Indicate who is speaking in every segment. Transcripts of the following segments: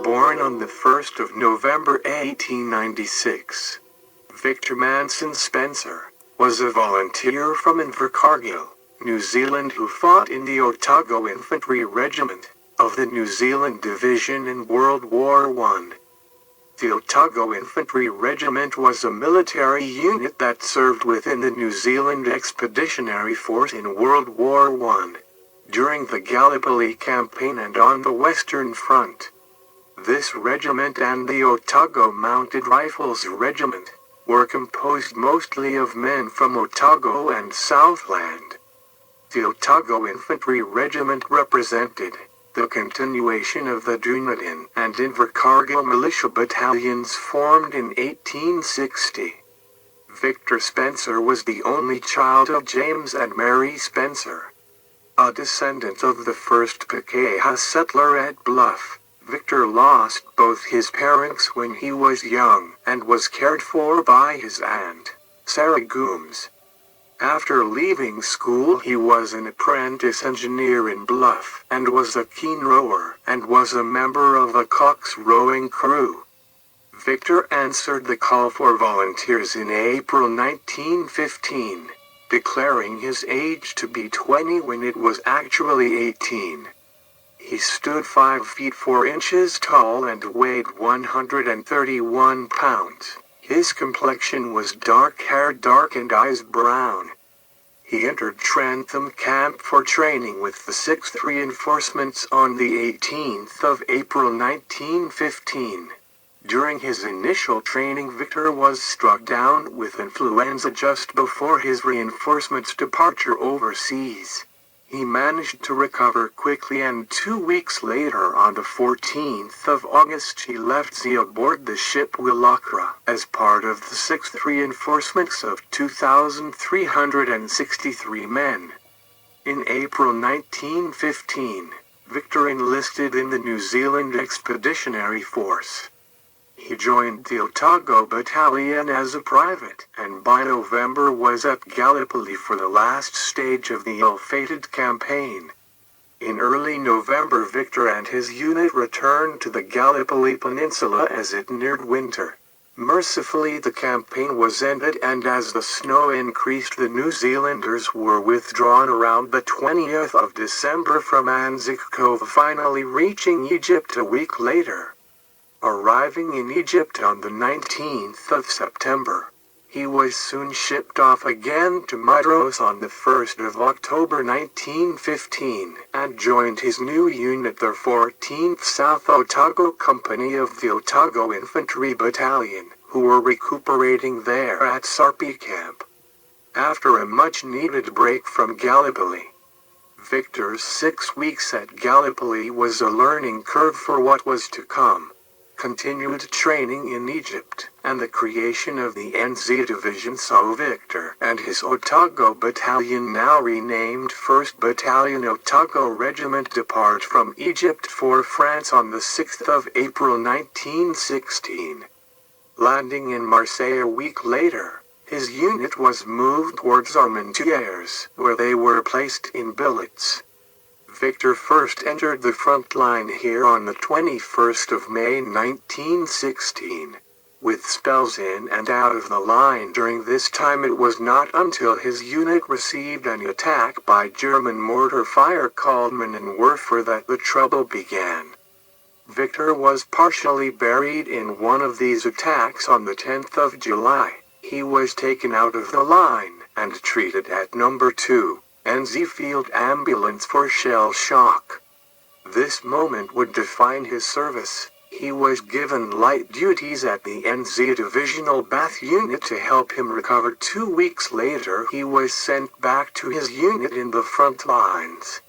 Speaker 1: Born on the 1st of November 1896, Victor Manson Spencer was a volunteer from Invercargill, New Zealand who fought in the Otago Infantry Regiment of the New Zealand Division in World War I. The Otago Infantry Regiment was a military unit that served within the New Zealand Expeditionary Force in World War I, during the Gallipoli Campaign and on the Western Front. This regiment and the Otago Mounted Rifles Regiment were composed mostly of men from Otago and Southland. The Otago Infantry Regiment represented the continuation of the Dunedin and Invercargill militia battalions formed in 1860. Victor Spencer was the only child of James and Mary Spencer. A descendant of the first Pakeha settler at Bluff, Victor lost both his parents when he was young and was cared for by his aunt, Sarah Gooms. After leaving school he was an apprentice engineer in Bluff and was a keen rower and was a member of a cox rowing crew. Victor answered the call for volunteers in April 1915, declaring his age to be 20 when it was actually 18. He stood 5 feet 4 inches tall and weighed 131 pounds. His complexion was dark hair, dark and eyes brown. He entered Trentham Camp for training with the 6th Reinforcements on the 18th of April 1915. During his initial training, Victor was struck down with influenza just before his reinforcements' departure overseas. He managed to recover quickly, and 2 weeks later, on the 14th of August, he left sea aboard the ship Willacra as part of the 6th Reinforcements of 2,363 men. In April 1915, Victor enlisted in the New Zealand Expeditionary Force. He joined the Otago Battalion as a private, and by November was at Gallipoli for the last stage of the ill-fated campaign. In early November, Victor and his unit returned to the Gallipoli Peninsula as it neared winter. Mercifully, the campaign was ended, and as the snow increased, the New Zealanders were withdrawn around the 20th of December from Anzac Cove, finally reaching Egypt a week later. Arriving in Egypt on the 19th of September, he was soon shipped off again to Mudros on the 1st of October 1915 and joined his new unit, the 14th South Otago Company of the Otago Infantry Battalion, who were recuperating there at Sarpi Camp. After a much-needed break from Gallipoli, Victor's 6 weeks at Gallipoli was a learning curve for what was to come. Continued training in Egypt, and the creation of the NZ Division saw Victor and his Otago Battalion, now renamed 1st Battalion Otago Regiment, depart from Egypt for France on the 6th of April 1916. Landing in Marseille a week later, his unit was moved towards Armentières, where they were placed in billets. Victor first entered the front line here on the 21st of May 1916. With spells in and out of the line during this time, it was not until his unit received an attack by German mortar fire called Manenwerfer that the trouble began. Victor was partially buried in one of these attacks on the 10th of July. He was taken out of the line and treated at number 2. NZ Field Ambulance for shell shock. This moment would define his service. He was given light duties at the NZ Divisional Bath Unit to help him recover. 2 weeks later, he was sent back to his unit in the front lines.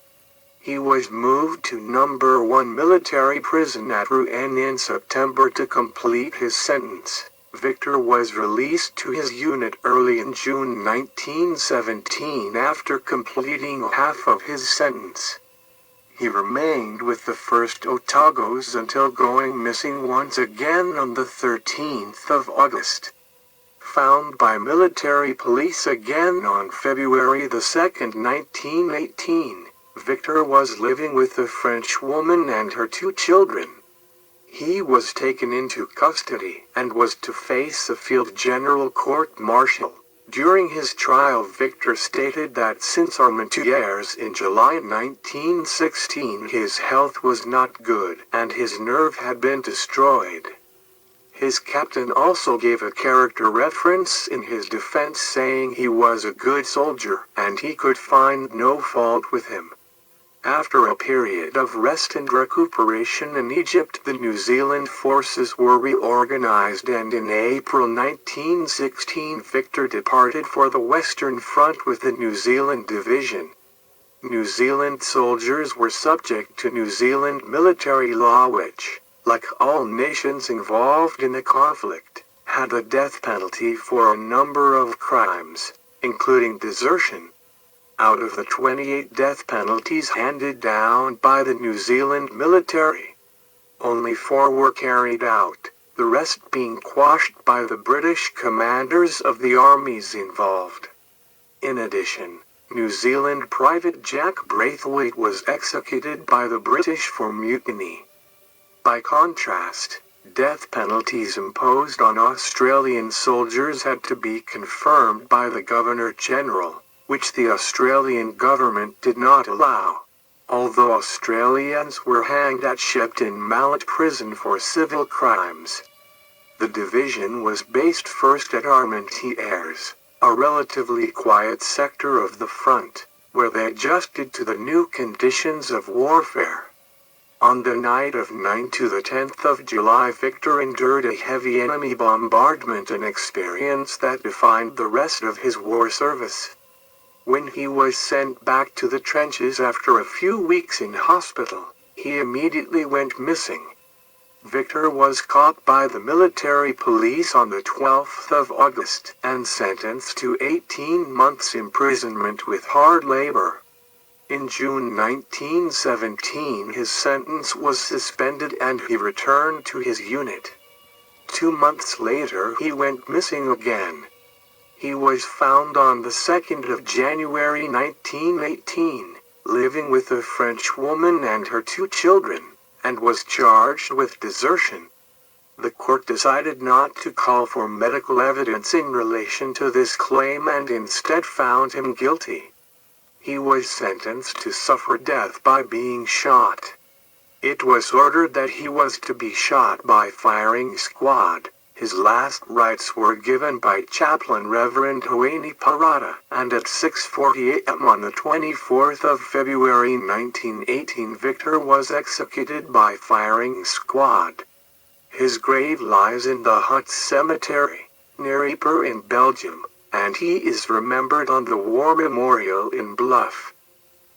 Speaker 1: He was moved to number 1 military prison at Rouen in September to complete his sentence. Victor was released to his unit early in June 1917 after completing half of his sentence. He remained with the 1st Otagos until going missing once again on the 13th of August. Found by military police again on February the 2nd, 1918, Victor was living with a French woman and her 2 children. He was taken into custody and was to face a field general court-martial. During his trial, Victor stated that since Armentières in July 1916 his health was not good and his nerve had been destroyed. His captain also gave a character reference in his defense, saying he was a good soldier and he could find no fault with him. After a period of rest and recuperation in Egypt, the New Zealand forces were reorganized, and in April 1916 Victor departed for the Western Front with the New Zealand Division. New Zealand soldiers were subject to New Zealand military law, which, like all nations involved in the conflict, had the death penalty for a number of crimes, including desertion. Out of the 28 death penalties handed down by the New Zealand military, only 4 were carried out, the rest being quashed by the British commanders of the armies involved. In addition, New Zealand Private Jack Braithwaite was executed by the British for mutiny. By contrast, death penalties imposed on Australian soldiers had to be confirmed by the Governor-General, which the Australian government did not allow. Although Australians were hanged at Shepton Mallet Prison for civil crimes. The division was based first at Armentières, a relatively quiet sector of the front, where they adjusted to the new conditions of warfare. On the night of 9 to the 10th of July, Victor endured a heavy enemy bombardment, an experience that defined the rest of his war service. When he was sent back to the trenches after a few weeks in hospital, he immediately went missing. Victor was caught by the military police on the 12th of August and sentenced to 18 months imprisonment with hard labor. In June 1917 his sentence was suspended and he returned to his unit. 2 months later he went missing again. He was found on the 2nd of January 1918, living with a French woman and her 2 children, and was charged with desertion. The court decided not to call for medical evidence in relation to this claim and instead found him guilty. He was sentenced to suffer death by being shot. It was ordered that he was to be shot by firing squad. His last rites were given by Chaplain Reverend Hoeni Parada, and at 6:40 a.m. on the 24th of February 1918 Victor was executed by firing squad. His grave lies in the Hut Cemetery, near Ypres in Belgium, and he is remembered on the War Memorial in Bluff.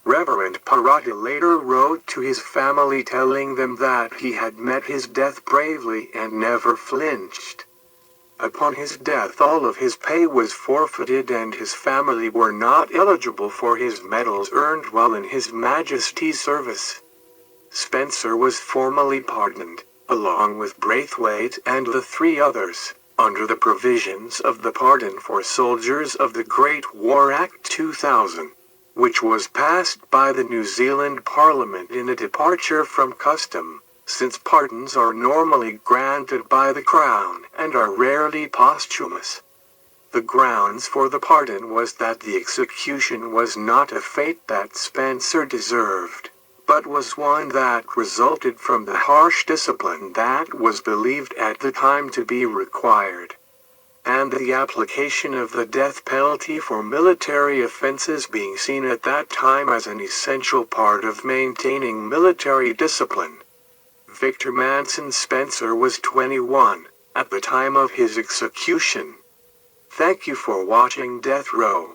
Speaker 1: Reverend Parada later wrote to his family telling them that he had met his death bravely and never flinched. Upon his death all of his pay was forfeited and his family were not eligible for his medals earned while in His Majesty's service. Spencer was formally pardoned, along with Braithwaite and the 3 others, under the provisions of the Pardon for Soldiers of the Great War Act 2000. Which was passed by the New Zealand Parliament in a departure from custom, since pardons are normally granted by the Crown and are rarely posthumous. The grounds for the pardon was that the execution was not a fate that Spencer deserved, but was one that resulted from the harsh discipline that was believed at the time to be required. And the application of the death penalty for military offenses being seen at that time as an essential part of maintaining military discipline. Victor Manson Spencer was 21 at the time of his execution. Thank you for watching Death Row.